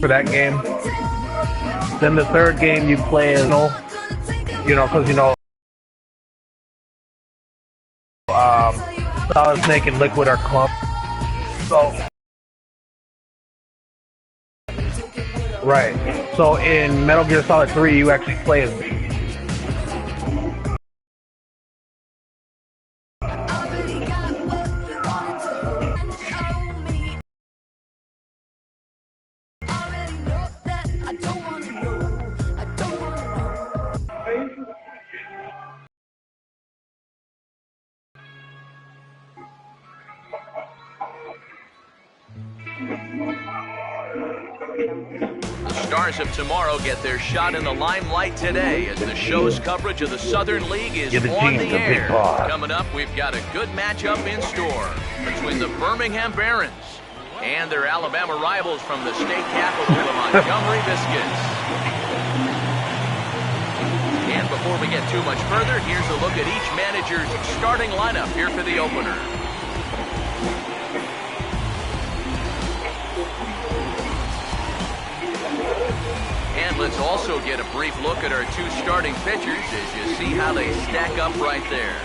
for that game. Then the third game you play as because Solid Snake and Liquid are clumped. So right. So in Metal Gear Solid 3, you actually play as The stars of tomorrow get their shot in the limelight today as the show's coverage of the Southern League is on the air. Coming up, we've got a good matchup in store between the Birmingham Barons and their Alabama rivals from the state capital, the Montgomery Biscuits. And before we get too much further, here's a look at each manager's starting lineup here for the opener. And let's also get a brief look at our two starting pitchers as you see how they stack up right there.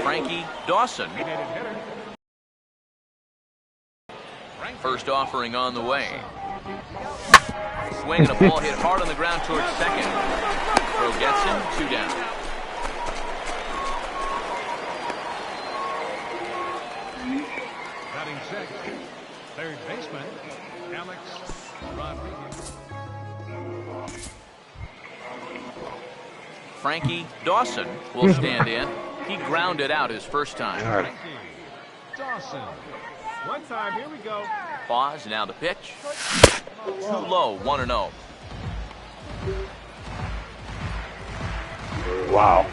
Frankie, Dawson. First offering on the way. Swing and a ball hit hard on the ground towards second. Throw gets him, 2 down. Batting second, third baseman, Alex Rodriguez. Frankie Dawson will stand in. He grounded out his first time. Frankie Dawson. One time, here we go. Pause, now the pitch. Too low, 1-0. wow.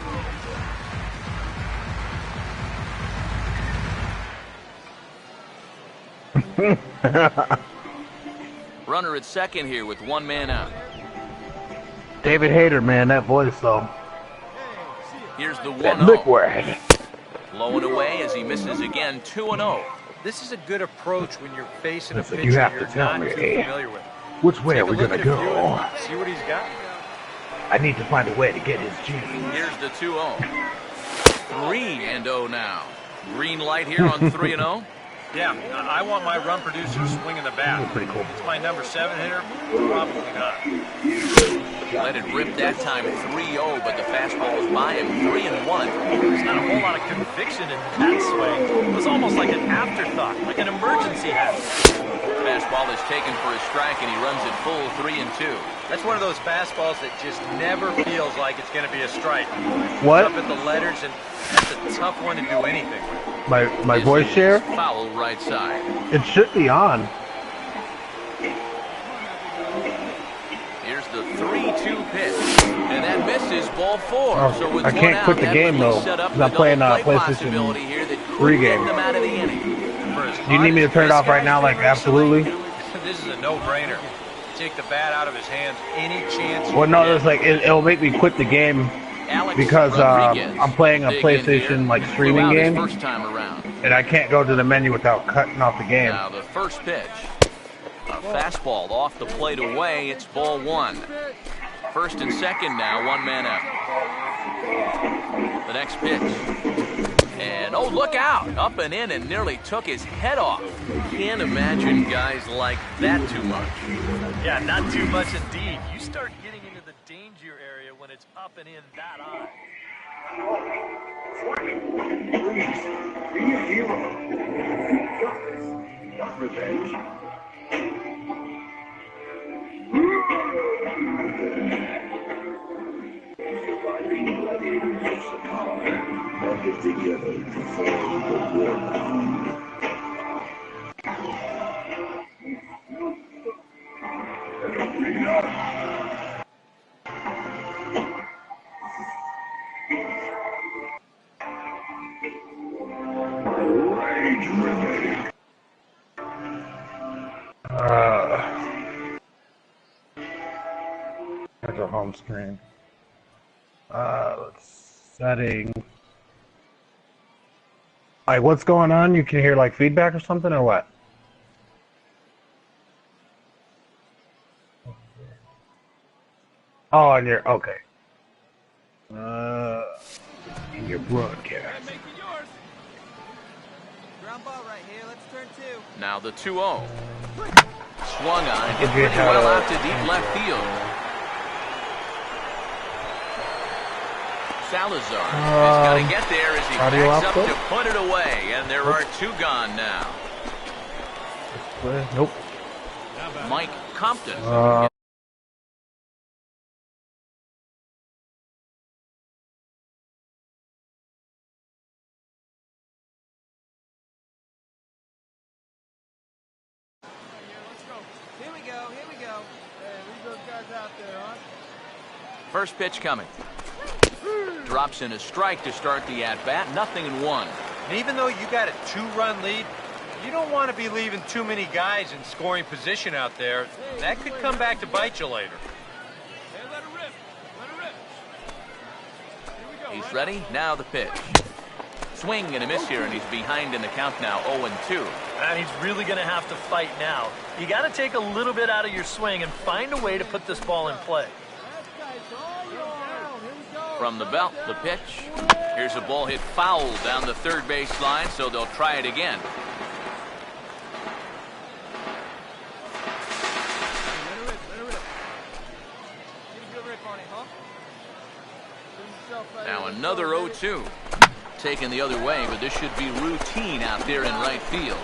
Runner at second here with 1 man out. David Hayter, man, that voice though. Here's the 1-0. That Liquid. Low and away as he misses again, 2-0. This is a good approach when you're facing a Listen, pitcher you have you're to tell not me, too familiar with. Which way Take are we a look gonna at a few go? and see what he's got. I need to find a way to get his genes. Here's the 2-0. 3-0 now. Green light here on 3-0. Yeah, I want my run producer swinging the bat. Pretty cool. It's my number 7 hitter. Probably not. Let it rip that time, 3-0, but the fastball is by him, 3-1. There's not a whole lot of conviction in that swing. It was almost like an afterthought, like an emergency hazard. Fastball is taken for a strike, and he runs it full, 3-2. That's one of those fastballs that just never feels like it's going to be a strike. What? Up at the letters, and that's a tough one to do anything with. My voice share? Foul right side. It should be on. Here's the 3-2 pitch, and that misses, ball 4. Oh, so with I can't quit the game though, because I'm playing PlayStation 3 game. Do you need me to turn it off right now, like absolutely? This is a no-brainer. Take the bat out of his hands any chance. Well, no, it's like it'll make me quit the game because I'm playing a PlayStation like streaming game, first time around. and I can't go to the menu without cutting off the game. Now the first pitch, a fastball off the plate away. It's ball 1. First and second now, 1 man out. The next pitch. And, oh, look out. Up and in and nearly took his head off. Can't imagine guys like that too much. Yeah, not too much indeed. You start getting into the danger area when it's up and in that high. Be a hero. Not revenge. Surviving gladiators of Sakara banded together to form the Warbound. Rage Remake. That's a home screen. Settings. Like, what's going on? You can hear, like, feedback or something, or what? Oh, and you're, okay. In your broadcast. Ground ball right here. Let's turn two. Now the 2-0. Swung on, hit pretty well out to deep left field. Salazar is going to get there as he backs up to put it away, and there are two gone now. Nope. Mike Compton. Here we go. Here we go. Hey, leave those guys out there, huh? First pitch coming. Drops in a strike to start the at-bat. 0-1. And even though you got a 2-run lead, you don't want to be leaving too many guys in scoring position out there. That could come back to bite you later. Hey, let her rip. Let her rip. Here we go. He's ready. Now the pitch. Swing and a miss here, and he's behind in the count now, 0-2. And he's really going to have to fight now. You got to take a little bit out of your swing and find a way to put this ball in play. From the belt, the pitch. Here's a ball hit foul down the third base line, so they'll try it again. Now another 0-2. Taken the other way, but this should be routine out there in right field.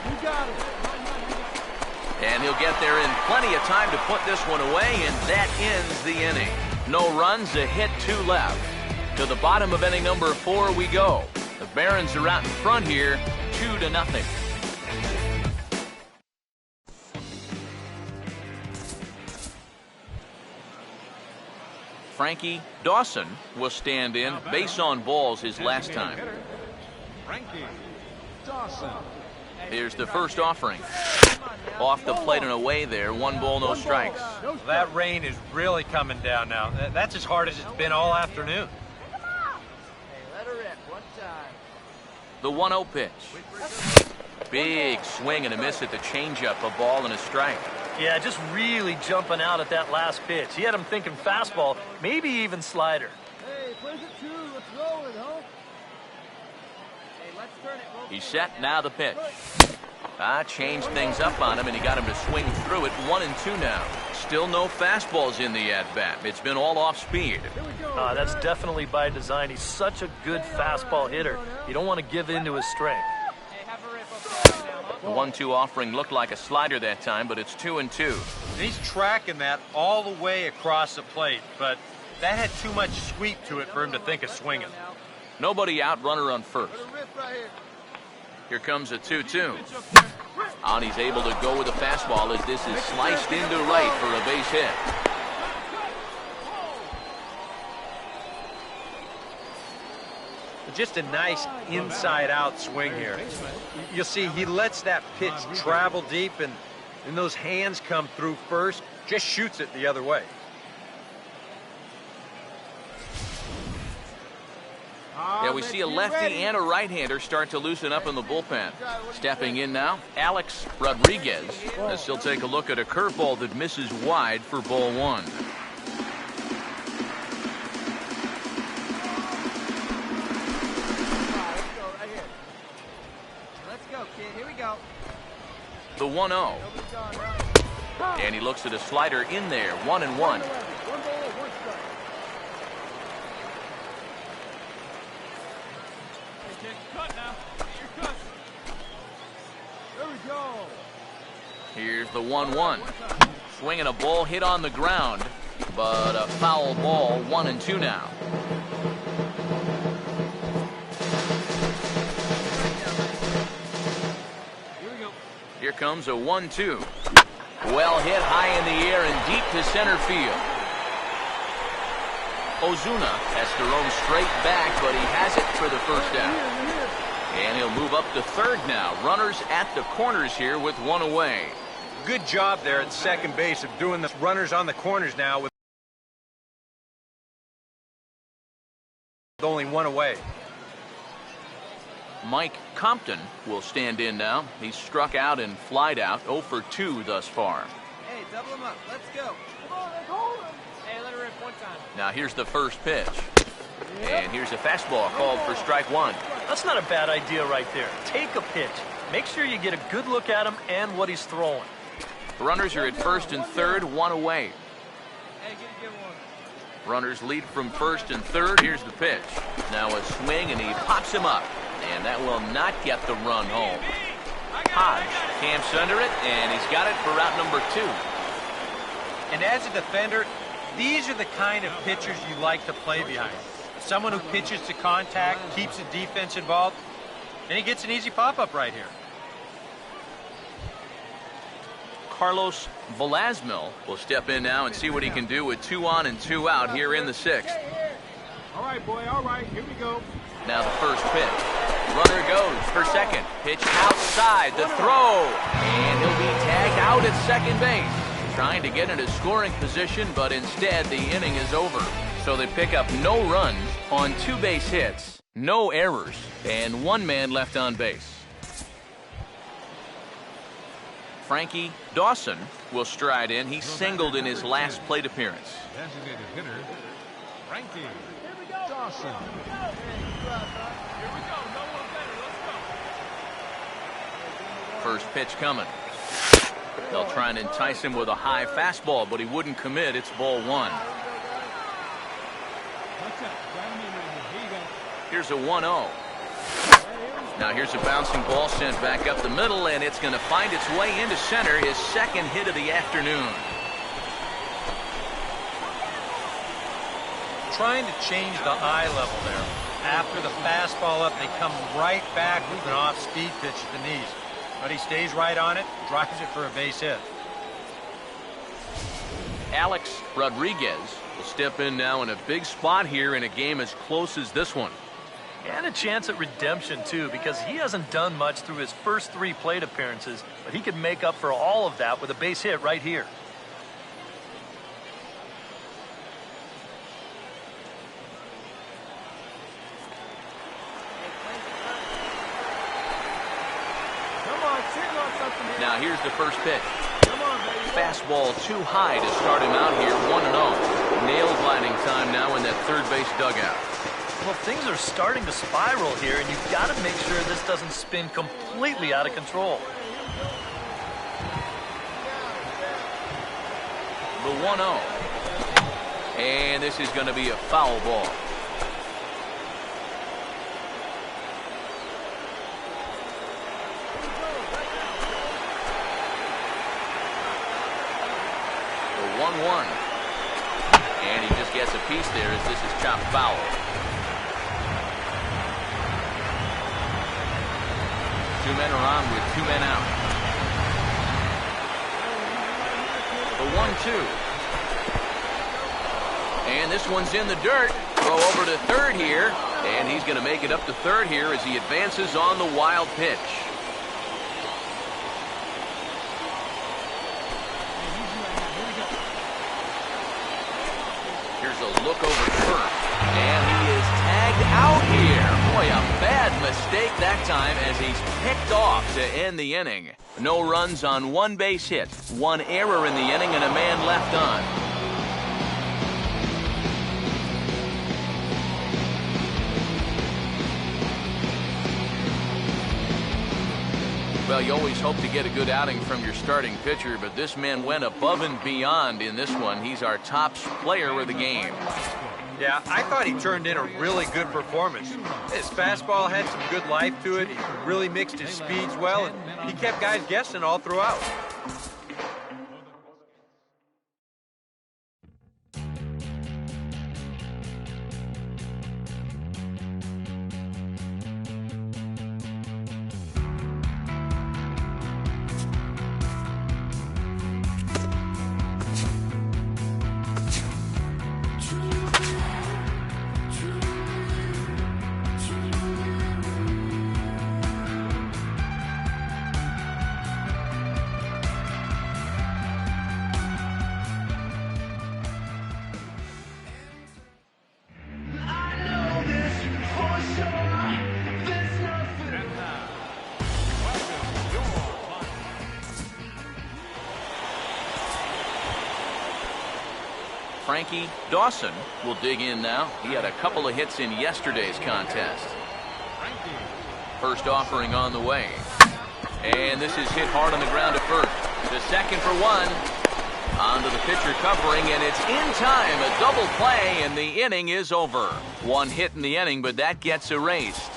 And he'll get there in plenty of time to put this one away, and that ends the inning. No runs, a hit, 2 left. To the bottom of inning number 4 we go. The Barons are out in front here, 2-0. Frankie Dawson will stand in. Base on balls his last time. Frankie Dawson. Here's the first offering. Off the plate and away there. 1 ball, no strikes. Well, that rain is really coming down now. That's as hard as it's been all afternoon. Hey, let her rip. One time. The 1-0 pitch. Big swing and a miss at the changeup. A ball and a strike. Yeah, just really jumping out at that last pitch. He had him thinking fastball, maybe even slider. Hey, plays it two. Let's roll it, huh? Hey, let's turn it. He's set. Now the pitch. Changed things up on him, and he got him to swing through it. 1-2 now. Still no fastballs in the at-bat. It's been all off speed. That's definitely by design. He's such a good fastball hitter. You don't want to give in to his strength. Hey, have a rip up there now, huh? The 1-2 offering looked like a slider that time, but it's 2-2. He's tracking that all the way across the plate, but that had too much sweep to it for him to think of swinging. Nobody out, runner on first. Here comes a 2-2. And he's able to go with a fastball as this is sliced into right for a base hit. Just a nice inside-out swing here. You'll see he lets that pitch travel deep, and those hands come through first, just shoots it the other way. Yeah, we see a lefty and a right-hander start to loosen up in the bullpen. Stepping in now, Alex Rodriguez, as he'll take a look at a curveball that misses wide for ball 1. Let's go, kid. Here we go. The 1-0. And he looks at a slider in there, 1-1. Here's the 1-1. Swinging a ball hit on the ground, but a foul ball, 1-2 now. Here comes a 1-2. Well hit high in the air and deep to center field. Ozuna has to roam straight back, but he has it for the first down. And he'll move up to third now. Runners at the corners here with 1 away. Good job there at second base of doing the runners on the corners now with only one away. Mike Compton will stand in now. He's struck out and flied out, 0 for 2 thus far. Hey, double him up. Let's go. Come on, let's hold him. Hey, let her rip one time. Now here's the first pitch. And here's a fastball called for strike one. That's not a bad idea right there. Take a pitch. Make sure you get a good look at him and what he's throwing. Runners are at first and third, 1 away. Hey, get one. Runners lead from first and third. Here's the pitch. Now a swing, and he pops him up. And that will not get the run home. Hodge camps under it, and he's got it for route number 2. And as a defender, these are the kind of pitchers you like to play behind. Someone who pitches to contact, keeps the defense involved, and he gets an easy pop-up right here. Carlos Velasmil will step in now and see what he can do with 2 on and 2 out here in the 6th. All right, boy, all right, here we go. Now the first pitch. Runner goes for second. Pitch outside, the throw. And he'll be tagged out at second base. Trying to get into scoring position, but instead the inning is over. So they pick up no runs on 2 base hits, no errors, and 1 man left on base. Frankie Dawson will stride in. He singled in his last plate appearance. Designated hitter, Frankie. Dawson. Here we go. No one better. Let's go. First pitch coming. They'll try and entice him with a high fastball, but he wouldn't commit. It's ball 1. Here's a 1-0. Now here's a bouncing ball sent back up the middle, and it's going to find its way into center, his second hit of the afternoon. Trying to change the eye level there. After the fastball up, they come right back with an off-speed pitch at the knees. But he stays right on it, drives it for a base hit. Alex Rodriguez will step in now in a big spot here in a game as close as this one. And a chance at redemption, too, because he hasn't done much through his first 3 plate appearances, but he could make up for all of that with a base hit right here. Now here's the first pitch. Fastball too high to start him out here, 1-0. Nail gliding time now in that third base dugout. Well, things are starting to spiral here, and you've got to make sure this doesn't spin completely out of control. The 1-0. And this is going to be a foul ball. The 1-1. And he just gets a piece there as this is chopped foul. Two men are on with 2 men out. The 1-2. And this one's in the dirt. Throw over to third here. And he's going to make it up to third here as he advances on the wild pitch. Here's a look over first. And he is tagged out here. Boy, a bad mistake that time as he's picked off to end the inning. No runs on 1 base hit, 1 error in the inning, and a man left on. Well, you always hope to get a good outing from your starting pitcher, but this man went above and beyond in this one. He's our top player of the game. Yeah, I thought he turned in a really good performance. His fastball had some good life to it. He really mixed his speeds well, and he kept guys guessing all throughout. Frankie Dawson will dig in now. He had a couple of hits in yesterday's contest. First offering on the way. And this is hit hard on the ground to first. The second for one. Onto the pitcher covering, and it's in time. A double play, and the inning is over. One hit in the inning, but that gets erased.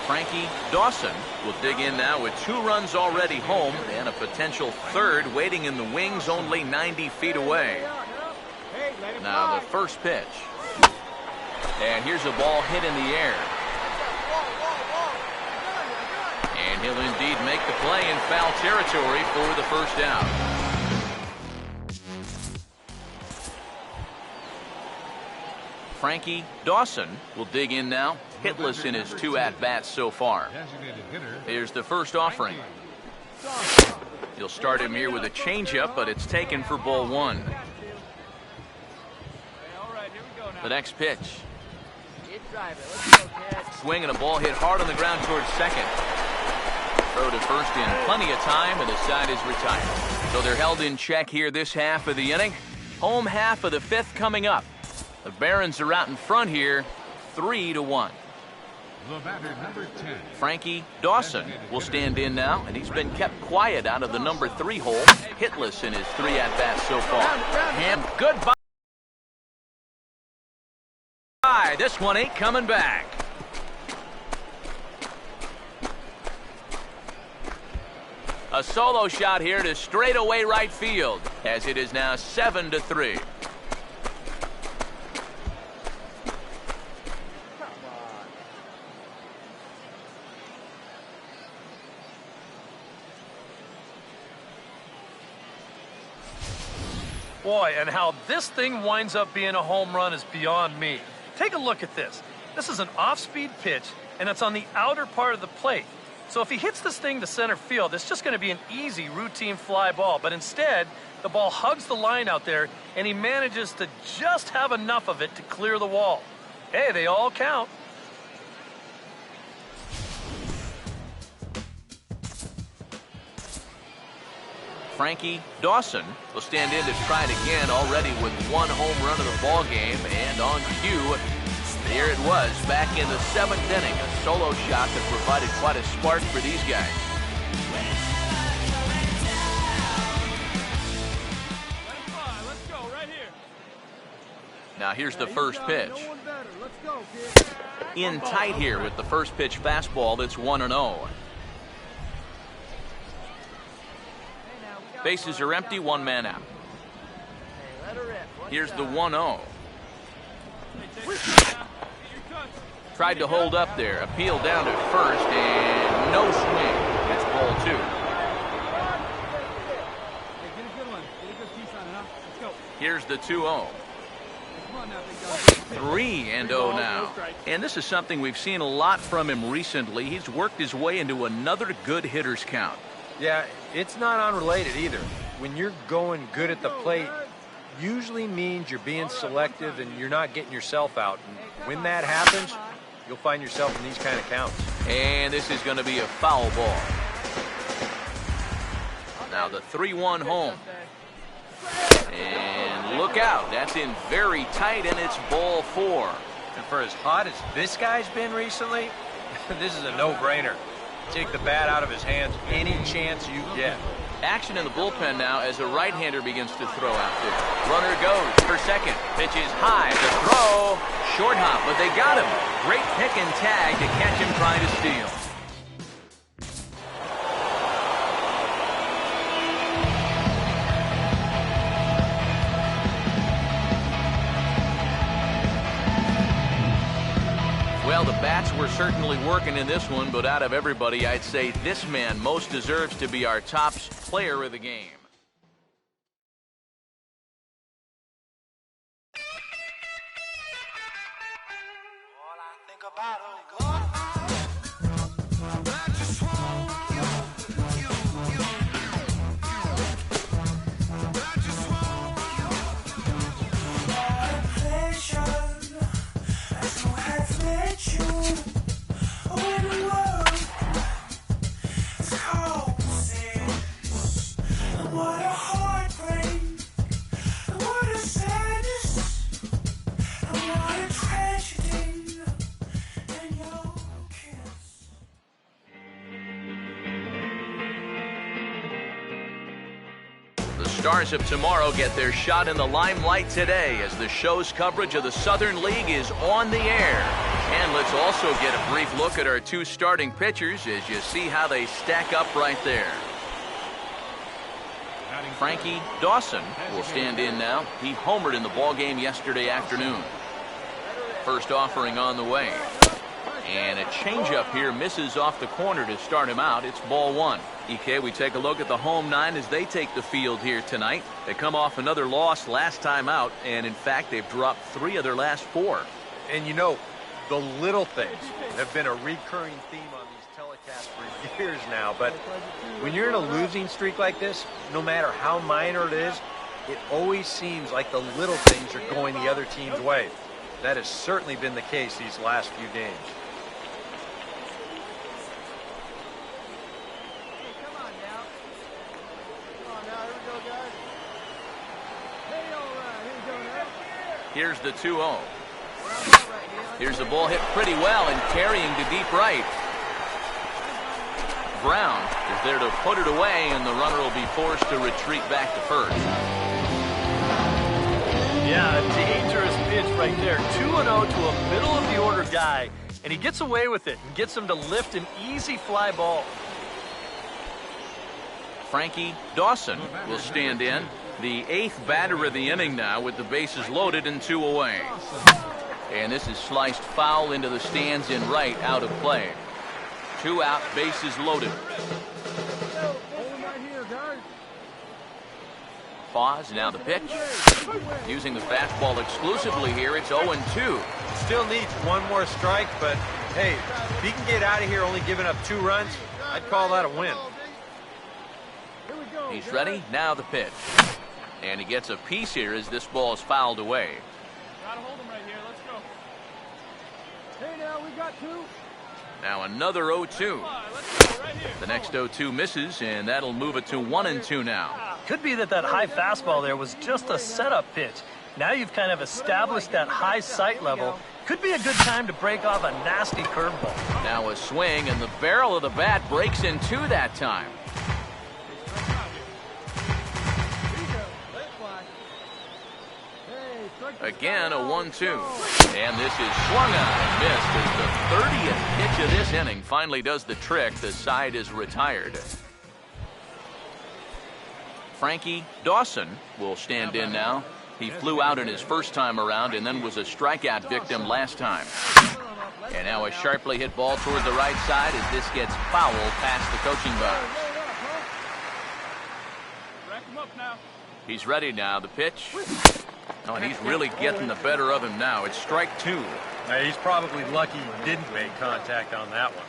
Frankie Dawson will dig in now with 2 runs already home and a potential third waiting in the wings only 90 feet away. Now the first pitch. And here's a ball hit in the air. And he'll indeed make the play in foul territory for the first out. Frankie Dawson will dig in now, hitless in his 2 at-bats so far. Here's the first offering. He'll start him here with a changeup, but it's taken for ball 1. The next pitch. Swing and a ball hit hard on the ground towards second. Throw to first in plenty of time, and the side is retired. So they're held in check here this half of the inning. Home half of the 5th coming up. The Barons are out in front here, 3-1. The batter, number 10. Frankie Dawson will stand in now, and he's been kept quiet out of the number 3 hole, hitless in his 3 at-bats so far. And goodbye. This one ain't coming back. A solo shot here to straightaway right field, as it is now 7-3. Boy, and how this thing winds up being a home run is beyond me. Take a look at this. This is an off-speed pitch, and it's on the outer part of the plate. So if he hits this thing to center field, it's just going to be an easy routine fly ball. But instead, the ball hugs the line out there, and he manages to just have enough of it to clear the wall. Hey, they all count. Frankie Dawson will stand in to try it again, already with 1 home run of the ball game, and on cue, here it was back in the 7th inning, a solo shot that provided quite a spark for these guys. Let him fly. Let's go right here. Now here's the first pitch. No one better. Let's go, kid. In tight here with the first pitch fastball that's 1-0. Bases are empty, 1 man out. Here's the 1-0. Tried to hold up there, appeal down to first, and no swing. It's ball 2. Get a good one. Get a good piece on it, huh? Let's go. Here's the 2-0. Come on now, big dog. 3-0 now. And this is something we've seen a lot from him recently. He's worked his way into another good hitter's count. Yeah, it's not unrelated either. When you're going good at the plate, usually means you're being selective and you're not getting yourself out. And when that happens, you'll find yourself in these kind of counts. And this is going to be a foul ball. Now the 3-1 home. And look out. That's in very tight, and it's ball 4. And for as hot as this guy's been recently, this is a no-brainer. Take the bat out of his hands any chance you get. Action in the bullpen now as a right-hander begins to throw out there. Runner goes for second. Pitch is high. The throw. Short hop, but they got him. Great pick and tag to catch him trying to steal. Well, the bats were certainly working in this one, but out of everybody, I'd say this man most deserves to be our top player of the game. All I think about I just want you. I just want you. My pleasure. To have met you when the world is cold since. What a heartbreak The stars of tomorrow get their shot in the limelight today as the show's coverage of the Southern League is on the air. And let's also get a brief look at our two starting pitchers as you see how they stack up right there. Frankie Dawson will stand in now. He homered in the ballgame yesterday afternoon. First offering on the way. And a changeup here misses off the corner to start him out. It's ball one. EK, we take a look at the home nine as they take the field here tonight. They come off another loss last time out, and in fact, they've dropped 3 of their last 4. And you know, the little things have been a recurring theme on these telecasts for years now. But when you're in a losing streak like this, no matter how minor it is, it always seems like the little things are going the other team's way. That has certainly been the case these last few games. Here's the 2-0. Here's the ball hit pretty well and carrying to deep right. Brown is there to put it away, and the runner will be forced to retreat back to first. Yeah, a dangerous pitch right there. 2-0 to a middle of the order guy, and he gets away with it and gets him to lift an easy fly ball. Frankie Dawson will stand in. The 8th batter of the inning now with the bases loaded and 2 away. And this is sliced foul into the stands in right, out of play. 2 out, bases loaded. Pause, now the pitch. Using the fastball exclusively here, it's 0-2. Still needs one more strike, but hey, if he can get out of here only giving up 2 runs, I'd call that a win. He's ready, now the pitch. And he gets a piece here as this ball is fouled away. Gotta hold him right here. Let's go. Hey, now we got 2. Now another 0-2. Let's go right here. The next 0-2 misses, and that'll move it to 1-2 now. Could be that high fastball there was just a setup pitch. Now you've kind of established that high sight level. Could be a good time to break off a nasty curveball. Now a swing, and the barrel of the bat breaks in 2 that time. Again, a 1-2. And this is swung on and missed as the 30th pitch of this inning finally does the trick. The side is retired. Frankie Dawson will stand in now. He flew out in his first time around and then was a strikeout victim last time. And now a sharply hit ball toward the right side as this gets foul past the coaching box. Rack him up now. He's ready now. The pitch. Oh, and he's really getting the better of him now. It's strike 2. He's probably lucky he didn't make contact on that one.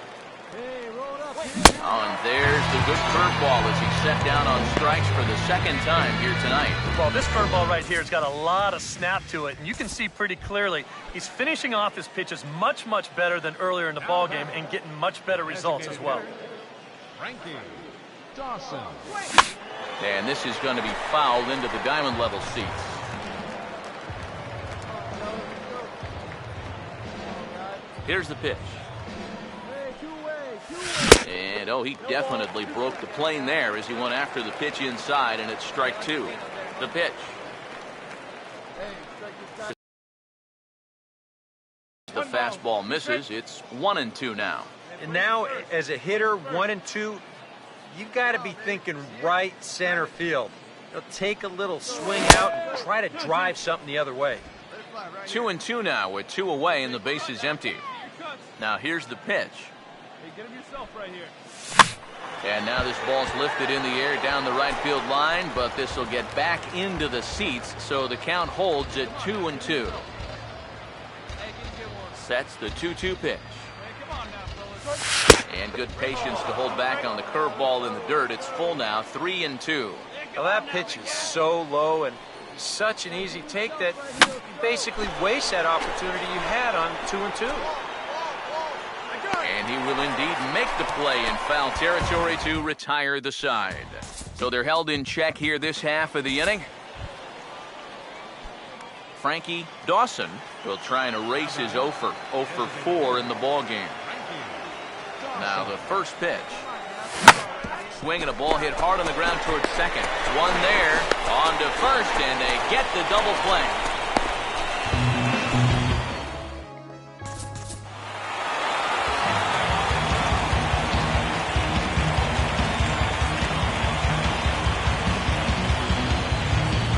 Oh, and there's the good curveball as he set down on strikes for the 2nd time here tonight. Well, this curveball right here has got a lot of snap to it, and you can see pretty clearly he's finishing off his pitches much, much better than earlier in the ballgame and getting much better results as well. Frankie Dawson. And this is going to be fouled into the diamond level seats. Here's the pitch. And, oh, he definitely broke the plane there as he went after the pitch inside, and it's strike 2. The pitch. The fastball misses. It's 1-2 now. And now, as a hitter, 1-2, you've got to be thinking right center field. You'll take a little swing out and try to drive something the other way. 2-2 now with 2 away and the base is empty. Now here's the pitch. Hey, get him yourself right here. And now this ball's lifted in the air down the right field line, but this will get back into the seats, so the count holds at 2-2. Sets the 2-2 pitch. And good patience to hold back on the curveball in the dirt. It's full now, 3-2. Well, that pitch is so low and such an easy take that you basically waste that opportunity you had on 2-2. And he will indeed make the play in foul territory to retire the side. So they're held in check here this half of the inning. Frankie Dawson will try and erase his 0 for 4 in the ball game. Now the first pitch. swing and a ball hit hard on the ground towards second. One there, on to first, and they get the double play.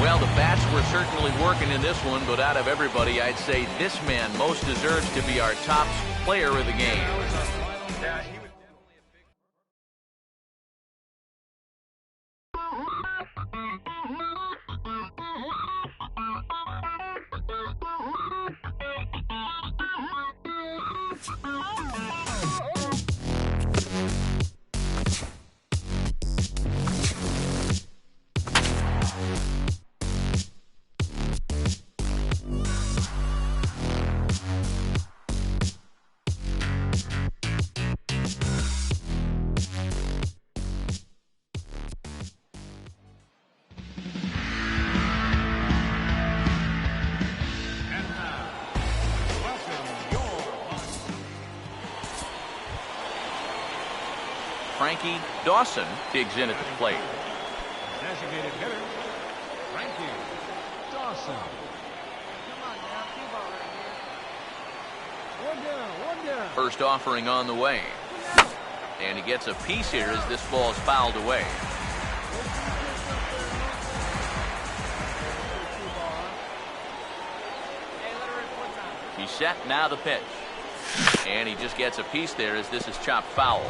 Well, the bats were certainly working in this one, but out of everybody, I'd say this man most deserves to be our top player of the game. Yeah, he was definitely a big... Frankie Dawson digs in at the plate. Designated hitter, Frankie Dawson. One down. First offering on the way. And he gets a piece here as this ball is fouled away. He's set, now the pitch. And he just gets a piece there as this is chopped foul.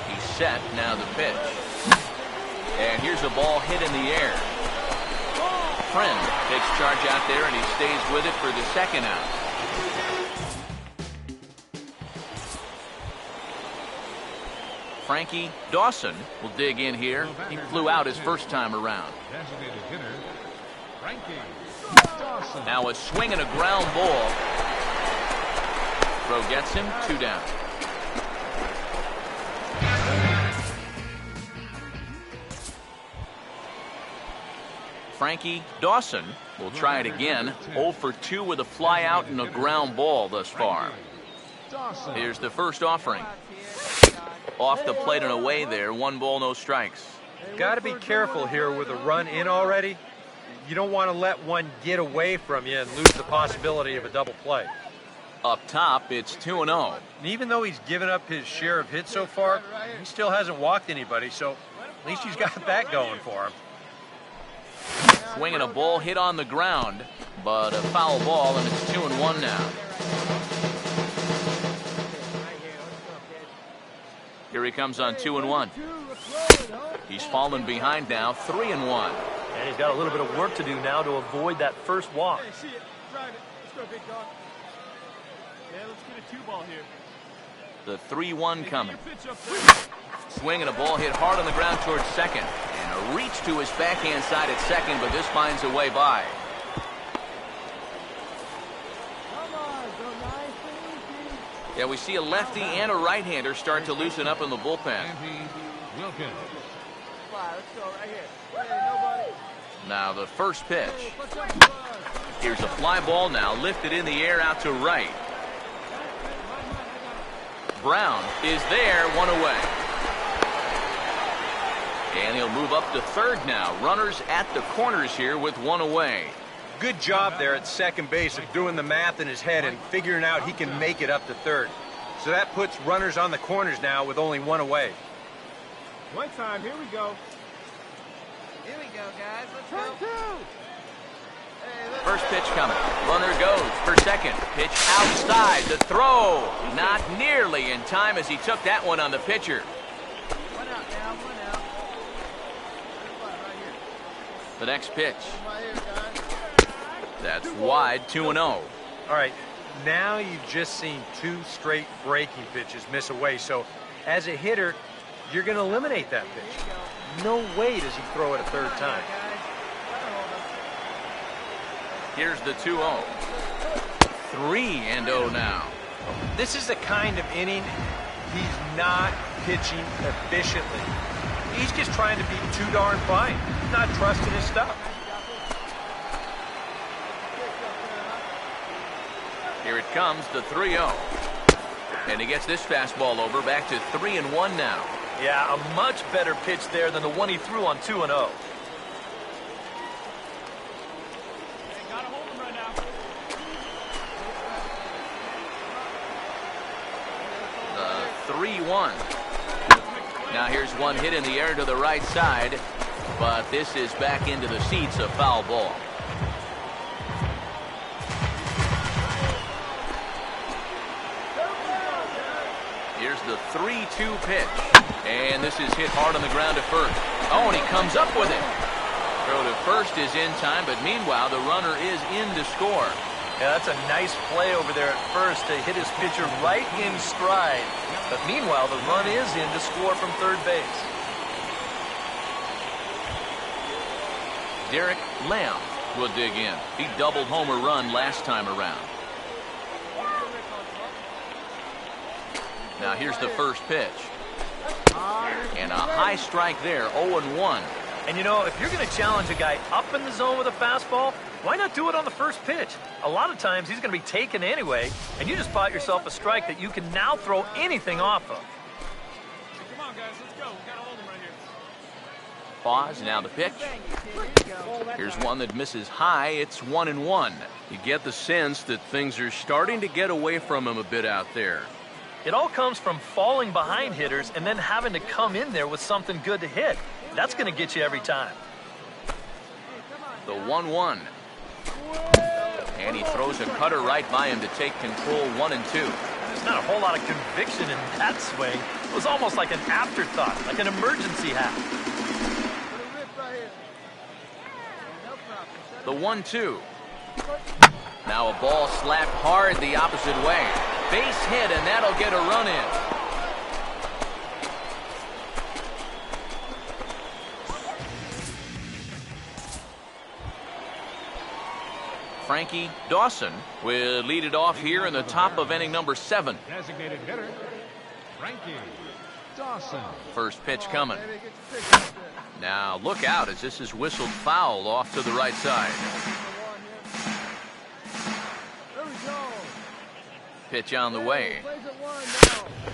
He's set, now the pitch. And here's a ball hit in the air. Friend takes charge out there and he stays with it for the second out. Frankie Dawson will dig in here. He flew out his first time around. Designated hitter, Frankie Dawson. Now a swing and a ground ball. Throw gets him, 2 down. Frankie Dawson will try it again. 0 for 2 with a fly out and a ground ball thus far. Here's the first offering. Off the plate and away there. 1 ball, no strikes. Got to be careful here with a run in already. You don't want to let one get away from you and lose the possibility of a double play. Up top, it's 2-0. And even though he's given up his share of hits so far, he still hasn't walked anybody, so at least he's got that going for him. Swinging a ball hit on the ground, but a foul ball, and it's 2-1 now. Here he comes on 2-1. He's fallen behind now, 3-1. And he's got a little bit of work to do now to avoid that first walk. Hey, see it. Drive it. Let's go, big dog. Yeah, let's get a 2-ball here. The 3-1 coming. Swing and a ball hit hard on the ground towards second. And a reach to his backhand side at second, but this finds a way by. Yeah, we see a lefty and a right-hander start to loosen up in the bullpen. Now the first pitch. Here's a fly ball now, lifted in the air out to right. Brown is there, 1 away. And he'll move up to third now. Runners at the corners here with 1 away. Good job there at second base of doing the math in his head and figuring out he can make it up to third. So that puts runners on the corners now with only 1 away. One time, here we go. Here we go, guys. Let's go. First pitch coming. Runner goes for second. Pitch outside. The throw. Not nearly in time as he took that one on the pitcher. One out now, 1 out. Right here. The next pitch. Right here, guys. That's wide, 2-0. All right, now you've just seen 2 straight breaking pitches miss away. So as a hitter, you're going to eliminate that pitch. No way does he throw it a third time. Here's the 2-0. 3-0 now. This is the kind of inning he's not pitching efficiently. He's just trying to be too darn fine, not trusting his stuff. Here it comes, the 3-0. And he gets this fastball over, back to 3-1 now. Yeah, a much better pitch there than the one he threw on 2-0. Hey, gotta hold him right now. The 3-1. Now here's one hit in the air to the right side, but this is back into the seats, a foul ball. Here's the 3-2 pitch, and this is hit hard on the ground to first. Oh, and he comes up with it. Throw to first is in time, but meanwhile the runner is in to score. Yeah, that's a nice play over there at first to hit his pitcher right in stride. But meanwhile, the run is in to score from third base. Derek Lamb will dig in. He doubled homer run last time around. Now here's the first pitch. And a high strike there, 0-1. And you know, if you're going to challenge a guy up in the zone with a fastball, why not do it on the first pitch? A lot of times he's going to be taken anyway, and you just bought yourself a strike that you can now throw anything off of. Come on, guys, let's go. We gotta hold him right here. Pause, now the pitch. Here's one that misses high. It's 1-1. You get the sense that things are starting to get away from him a bit out there. It all comes from falling behind hitters and then having to come in there with something good to hit. That's going to get you every time. The 1-1. And he throws a cutter right by him to take control, 1-2. There's not a whole lot of conviction in that swing. It was almost like an afterthought, like an emergency hat. The 1-2. Now a ball slapped hard the opposite way. Base hit, and that'll get a run in. Frankie Dawson will lead it off here in the top of inning number 7. Designated hitter, Frankie Dawson. First pitch coming. Now look out as this is whistled foul off to the right side. Pitch on the way.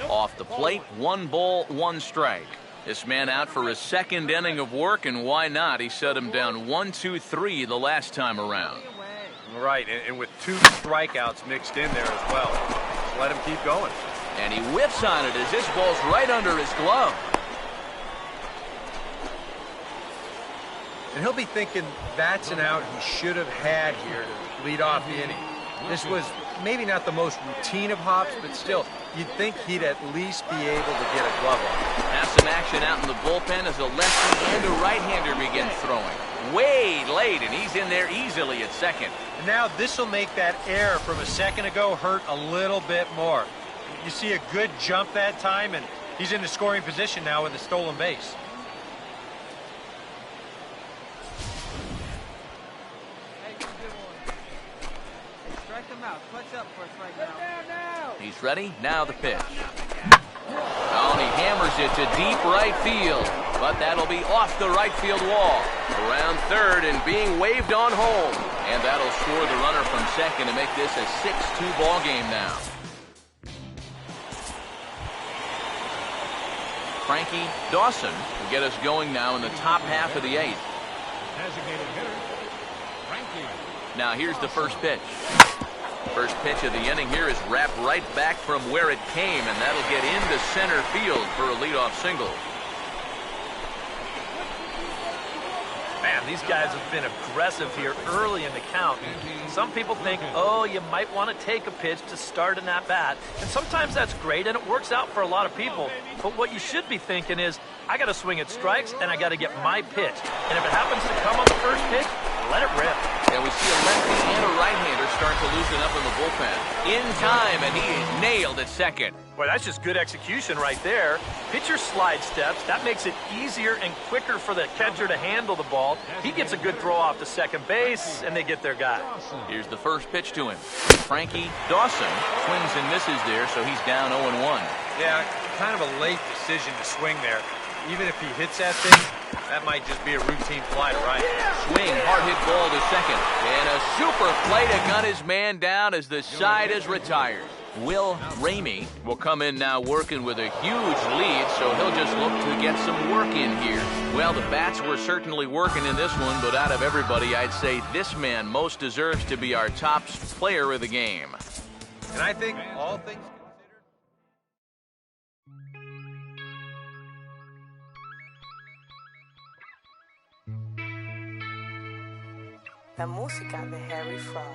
Off the plate, 1 ball, 1 strike. This man out for his second inning of work, and why not? He set him down 1-2-3 the last time around. Right, and with 2 strikeouts mixed in there as well. Just let him keep going. And he whiffs on it as this ball's right under his glove. And he'll be thinking that's an out he should have had here to lead off the inning. This was maybe not the most routine of hops, but still, you'd think he'd at least be able to get a glove on. Now some action out in the bullpen as a lefty and a right-hander begin throwing. Way late, and he's in there easily at second. And now this will make that error from a second ago hurt a little bit more. You see a good jump that time, and he's in the scoring position now with a stolen base. He's ready. Now the pitch. Oh, and he hammers it to deep right field. But that'll be off the right field wall. Around third and being waved on home. And that'll score the runner from second to make this a 6-2 ball game now. Frankie Dawson will get us going now in the top half of the 8th. Designated hitter, Frankie. Now here's the first pitch. First pitch of the inning here is wrapped right back from where it came, and that'll get into center field for a leadoff single. Man, these guys have been aggressive here early in the count. Some people think, oh, you might want to take a pitch to start an at-bat. And sometimes that's great, and it works out for a lot of people. But what you should be thinking is, I got to swing at strikes, and I got to get my pitch. And if it happens to come on the first pitch, let it rip. And we see a lefty and a right-hander start to loosen up in the bullpen. In time, and he is nailed at second. Boy, that's just good execution right there. Pitcher slide steps. That makes it easier and quicker for the catcher to handle the ball. He gets a good throw off to second base, and they get their guy. Here's the first pitch to him. Frankie Dawson swings and misses there, so he's down 0-1. Yeah, kind of a late decision to swing there. Even if he hits that thing, that might just be a routine fly to right. Swing, hard hit ball to second. And a super play to gun his man down as the side is retired. Will Ramey will come in now working with a huge lead, so he'll just look to get some work in here. Well, the bats were certainly working in this one, but out of everybody, I'd say this man most deserves to be our top player of the game. And I think all things La música de Harry Fraud.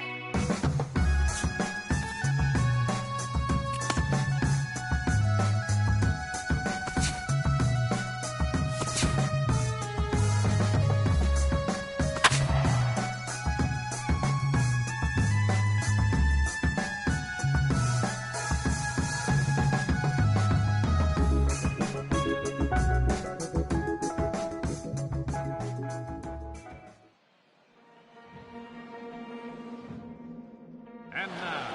And now,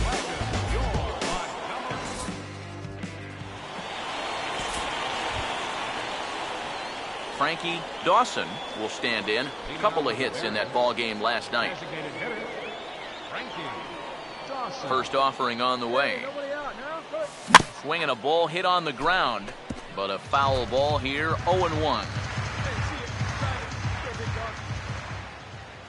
welcome your odd number. Frankie Dawson will stand in. A couple of hits in that ball game last night. Designated hitter, Frankie Dawson. First offering on the way. Nobody out now. Good. Swinging a ball hit on the ground, but a foul ball here, 0-1.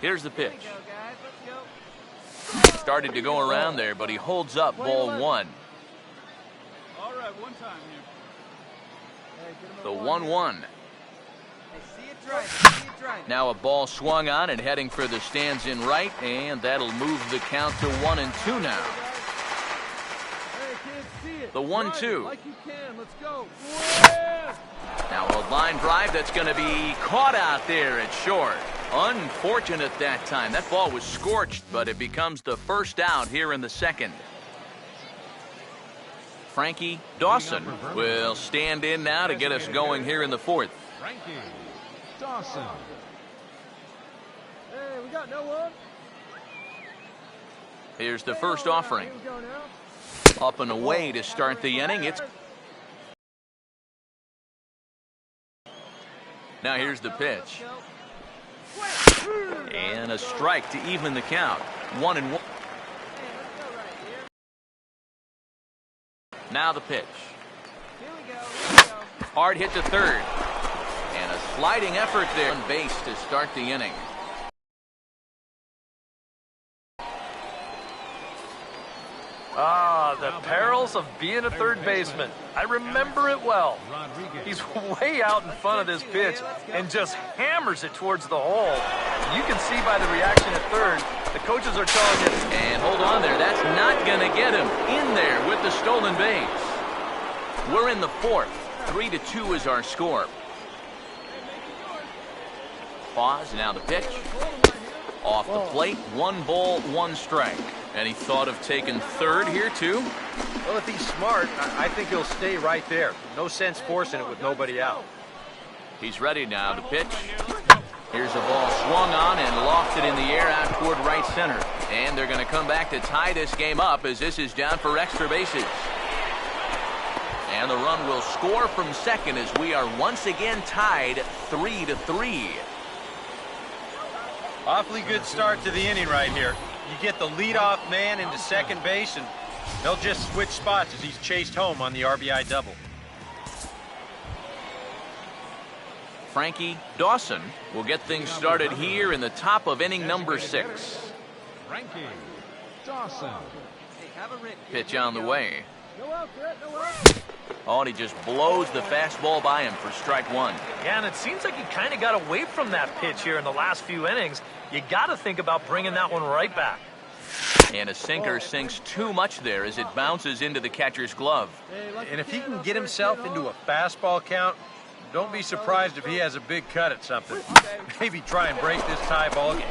Here's the pitch. Go, guys. Let's go. Started to go around there, but he holds up ball 1. All right, one time here. Hey, get him The a 1-1. Hey, see it drive. See it drive. Now a ball swung on and heading for the stands in right, and that'll move the count to 1-2 now. Hey, kids, see it. The 1-2. Like you can. Let's go. Yeah! Now a line drive that's going to be caught out there at short. Unfortunate that time. That ball was scorched, but it becomes the first out here in the second. Frankie Dawson will stand in now to get us going here in the fourth. Frankie Dawson. Hey, we got no one. Here's the first offering. Here we go now. Up and away to start the inning. It's now here's the pitch. And a strike to even the count. 1-1. Now the pitch. Here we go. Here we go. Hard hit to third. And a sliding effort there on base to start the inning. Ah, the perils of being a third baseman. I remember it well. Rodriguez. He's way out in front of this pitch and just hammers it towards the hole. You can see by the reaction at third, the coaches are telling him. And hold on there. That's not going to get him in there with the stolen base. We're in the fourth. 3-2 is our score. Pause. Now the pitch. Off the plate. 1 ball, 1 strike. Any thought of taking third here, too? Well, if he's smart, I think he'll stay right there. No sense forcing it with nobody out. He's ready now to pitch. Here's a ball swung on and lofted in the air out toward right center. And they're going to come back to tie this game up as this is down for extra bases. And the run will score from second as we are once again tied 3-3. Awfully good start to the inning right here. You get the leadoff man into second base, and they'll just switch spots as he's chased home on the RBI double. Frankie Dawson will get things started here in the top of inning number 6. Frankie Dawson. Hey, have a rip. Pitch on the way. No out, Brett. No out. Oh, and he just blows the fastball by him for strike 1. Yeah, and it seems like he kind of got away from that pitch here in the last few innings. You got to think about bringing that one right back. And a sinker sinks too much there as it bounces into the catcher's glove. And if he can get himself into a fastball count, don't be surprised if he has a big cut at something. Maybe try and break this tie ball game.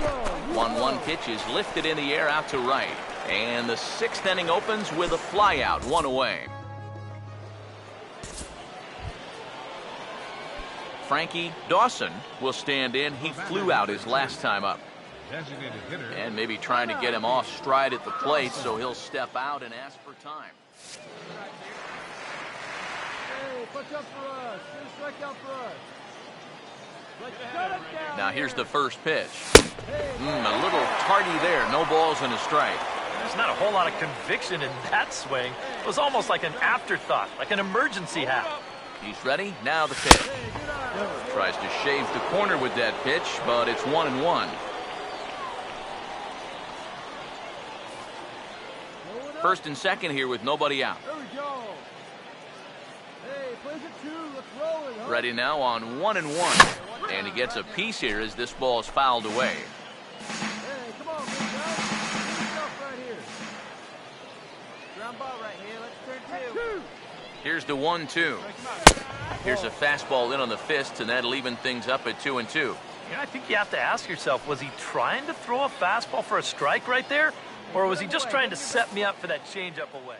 1-1 pitch is lifted in the air out to right. And the 6th inning opens with a flyout, 1 away. Frankie Dawson will stand in. He flew out his last time up. Designated hitter. And maybe trying to get him off stride at the plate, so he'll step out and ask for time. Hey, punch up for us. Get a strikeout for us. Let's shut it down. Now here's the first pitch. A little tardy there. No balls and a strike. There's not a whole lot of conviction in that swing. It was almost like an afterthought, like an emergency hat. He's ready. Now the pitch. Tries to shave the corner with that pitch, but it's 1-1. First and second here with nobody out. There we go. Hey, plays it 2. Let's roll it. Huh? Ready now on 1-1. And he gets a piece here as this ball is fouled away. Hey, come on, big guy. Get yourself right here. Ground ball right here. Let's turn 2. Here's the 1-2. Here's a fastball in on the fists, and that'll even things up at 2-2. You know, I think you have to ask yourself, was he trying to throw a fastball for a strike right there? Or was he just trying to set me up for that changeup away?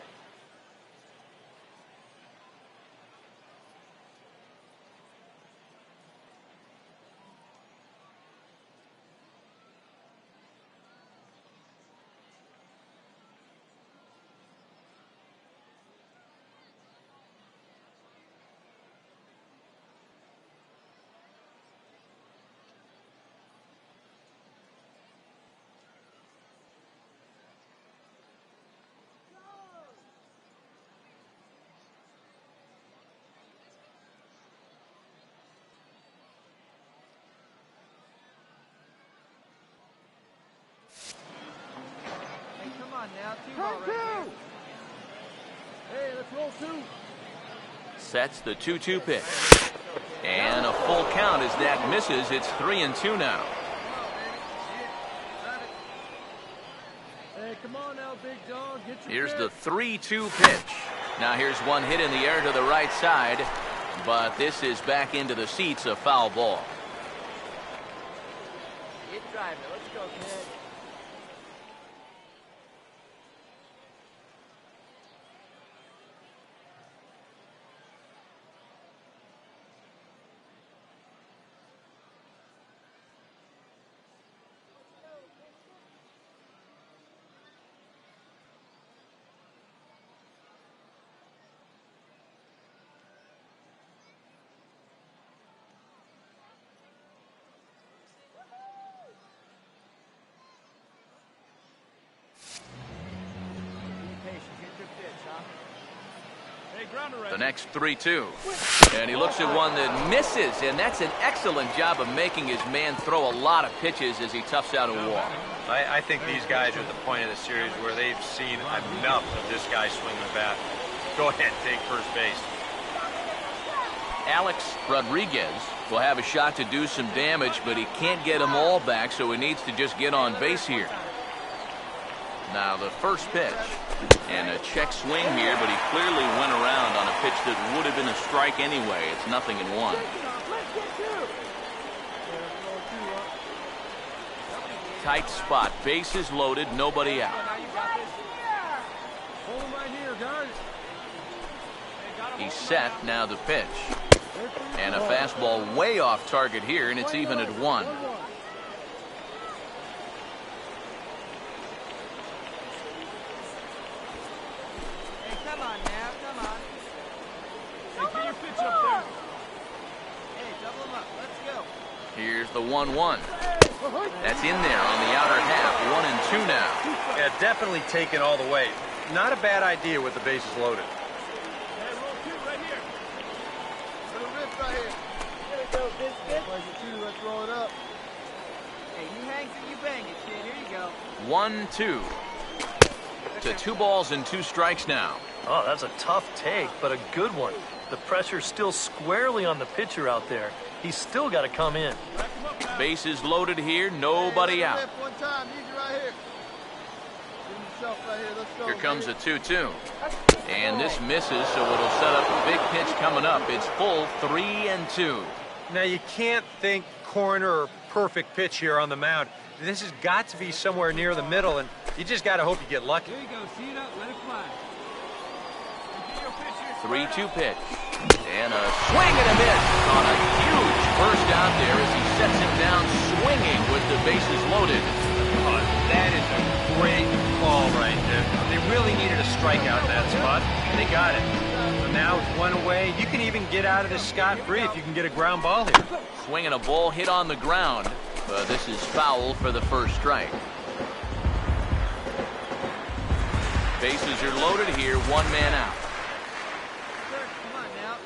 Now, 2-ball right here. Hey, let's roll 2. Sets the 2-2 pitch. And a full count as that misses. It's 3-2 now. Hey, come on now, big dog. Get your Here's pitch. the 3-2 pitch. Now here's one hit in the air to the right side. But this is back into the seats, a foul ball. Get driving. Let's go, kid. The next 3-2. And he looks at one that misses, and that's an excellent job of making his man throw a lot of pitches as he toughs out a walk. I think these guys are at the point of the series where they've seen enough of this guy swinging the bat. Go ahead, take first base. Alex Rodriguez will have a shot to do some damage, but he can't get them all back, so he needs to just get on base here. Now the first pitch. And a check swing here, but he clearly went around on a pitch that would have been a strike anyway. It's 0-1. Tight spot. Bases loaded. Nobody out. Hold him right here, guys. He's set. Now the pitch. And a fastball way off target here, and it's even at 1. Come on now, come on. Hey, get your pitch up there. Hey, double him up. Let's go. Here's the 1-1. That's in there on the outer half. 1-2 now. Yeah, definitely taken all the way. Not a bad idea with the bases loaded. Hey, roll 2 right here. Little rip right here. There we go, biscuit. Plays it 2. Let's roll it up. Hey, you hang it, you bang it, kid. Here you go. 1-2. To 2 balls and 2 strikes now. Oh, that's a tough take, but a good one. The pressure's still squarely on the pitcher out there. He's still got to come in. Bases loaded here. Nobody out. One time. Easy right here. Give him yourself right here. Let's go. Here comes a 2-2. And this misses, so it'll set up a big pitch coming up. It's full 3-2. Now, you can't think corner or perfect pitch here on the mound. This has got to be somewhere near the middle, and you just got to hope you get lucky. There you go. See it up. Let it fly. 3-2 pitch. And a swing and a miss on a huge burst out there as he sets him down swinging with the bases loaded. Oh, that is a great call right there. They really needed a strikeout in that spot. They got it. So now it's 1 away. You can even get out of this scot-free if you can get a ground ball here. Swinging a ball hit on the ground. This is foul for the first strike. Bases are loaded here, one man out. Come on now.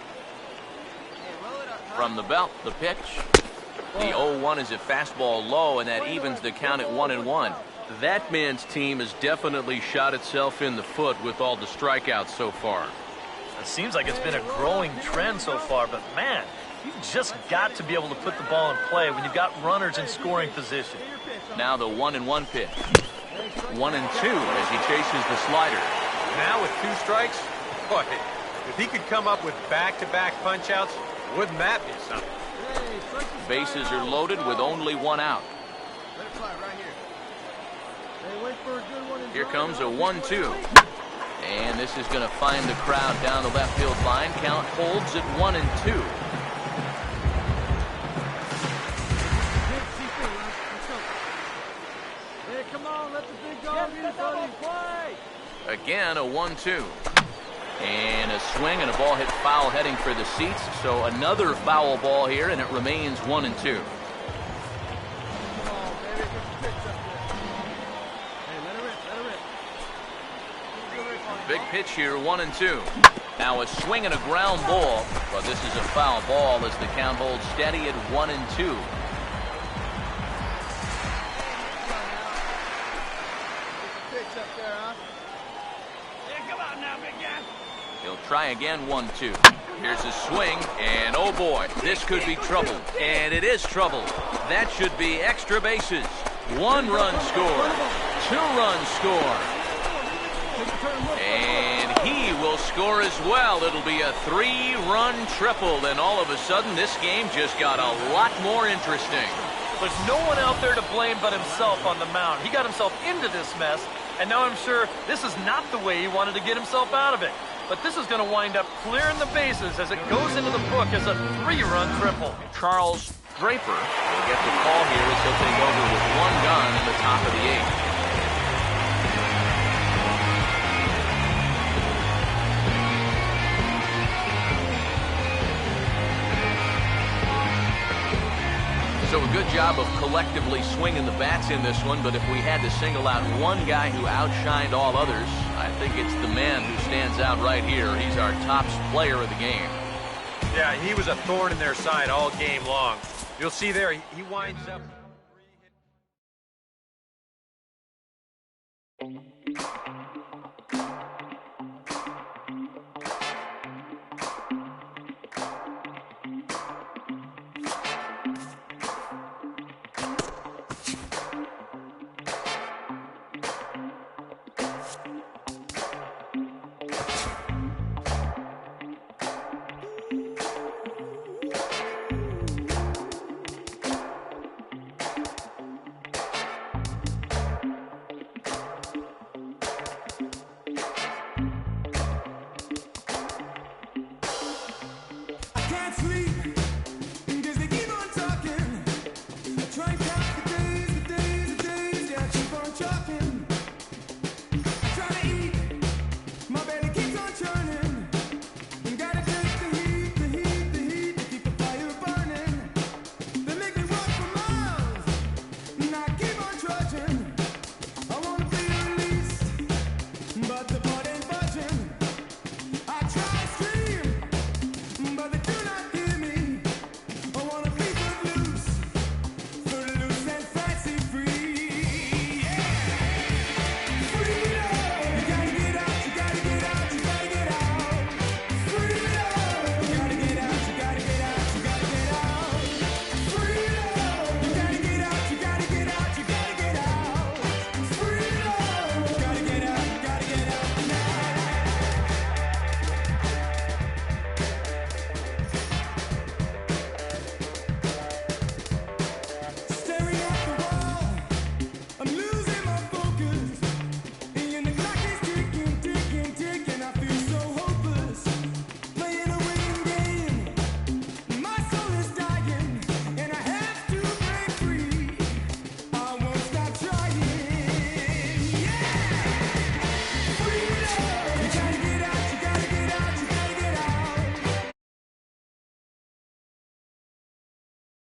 Hey, roll it up. From the belt, the pitch. The 0-1 is a fastball low, and that evens the count at 1-1. That man's team has definitely shot itself in the foot with all the strikeouts so far. It seems like it's been a growing trend so far, but man, you've just got to be able to put the ball in play when you've got runners in scoring position. Now the 1-1 pitch. 1-2 as he chases the slider. Now with 2 strikes, boy, if he could come up with back-to-back punch-outs, wouldn't that be something? Bases are loaded with only 1 out. Let it fly right here. Hey, wait for a good one. Here comes a 1-2. And this is going to find the crowd down the left field line. Count holds at 1-2. Hey, come on, let the big dog eat, buddy. Again, a 1-2. And a swing and a ball hit foul heading for the seats. So another foul ball here, and it remains 1-2. Big pitch here, 1-2. Now a swing and a ground ball, but this is a foul ball as the count holds steady at 1-2. Pitch up there, huh? Yeah, come on now, big guy. He'll try again, 1-2. Here's a swing, and oh boy, this could be trouble. And it is trouble. That should be extra bases. 1 run score, 2 runs score. And he will score as well. It'll be a 3-run triple, and all of a sudden this game just got a lot more interesting. There's no one out there to blame but himself on the mound. He got himself into this mess, and now I'm sure this is not the way he wanted to get himself out of it. But this is going to wind up clearing the bases as it goes into the book as a 3-run triple. Charles Draper will get the call here as he'll take over with 1 gun in the top of the 8th. So a good job of collectively swinging the bats in this one, but if we had to single out one guy who outshined all others, I think it's the man who stands out right here. He's our top player of the game. Yeah, he was a thorn in their side all game long. You'll see there, he winds up...